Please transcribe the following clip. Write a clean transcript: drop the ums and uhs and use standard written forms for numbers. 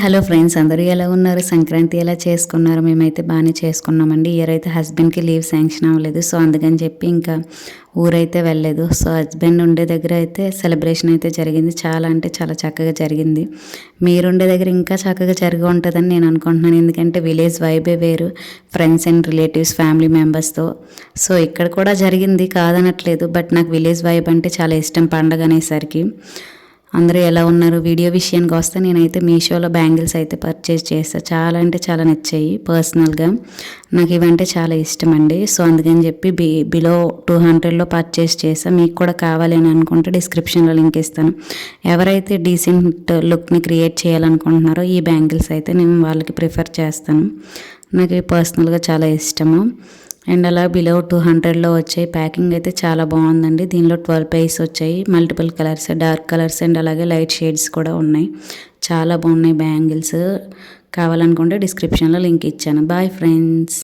Hello friends, అందరూ ఎలా ఉన్నారు? సంక్రాంతి ఎలా చేసుకున్నారు? మేమైతే బాగానే చేసుకున్నామండి. ఇయర్ అయితే హస్బెండ్కి లీవ్ శాంక్షన్ అవ్వలేదు, సో అందుకని చెప్పి ఇంకా ఊరైతే వెళ్ళలేదు. సో హస్బెండ్ ఉండే దగ్గర అయితే సెలబ్రేషన్ అయితే జరిగింది. చాలా అంటే చాలా చక్కగా జరిగింది. మీరుండే దగ్గర ఇంకా చక్కగా జరిగి ఉంటుందని నేను అనుకుంటున్నాను. ఎందుకంటే విలేజ్ వైబే వేరు, ఫ్రెండ్స్ అండ్ రిలేటివ్స్ ఫ్యామిలీ మెంబర్స్తో. సో ఇక్కడ కూడా జరిగింది, కాదనట్లేదు. బట్ నాకు విలేజ్ వైబ్ అంటే చాలా ఇష్టం పండగ అనేసరికి. అందరూ ఎలా ఉన్నారు? వీడియో విషయానికి వస్తే నేనైతే మీషోలో బ్యాంగిల్స్ అయితే పర్చేజ్ చేస్తాను. చాలా అంటే చాలా నచ్చాయి. పర్సనల్గా నాకు ఇవంటే చాలా ఇష్టం అండి. సో అందుకని చెప్పి బిలో 200లో పర్చేజ్ చేస్తాను. మీకు కూడా కావాలి అని అనుకుంటే డిస్క్రిప్షన్లో లింక్ ఇస్తాను. ఎవరైతే డీసెంట్ లుక్ని క్రియేట్ చేయాలనుకుంటున్నారో ఈ బ్యాంగిల్స్ అయితే నేను వాళ్ళకి ప్రిఫర్ చేస్తాను. నాకు పర్సనల్గా చాలా ఇష్టము. అండ్ అలా బిలో 200లో వచ్చాయి. ప్యాకింగ్ అయితే చాలా బాగుందండి. దీనిలో 12 పైస్ వచ్చాయి. Multiple colours, dark colours and అలాగే లైట్ షేడ్స్ కూడా ఉన్నాయి. చాలా బాగున్నాయి బ్యాంగిల్స్. కావాలనుకుంటే డిస్క్రిప్షన్లో లింక్ ఇచ్చాను. Bye friends.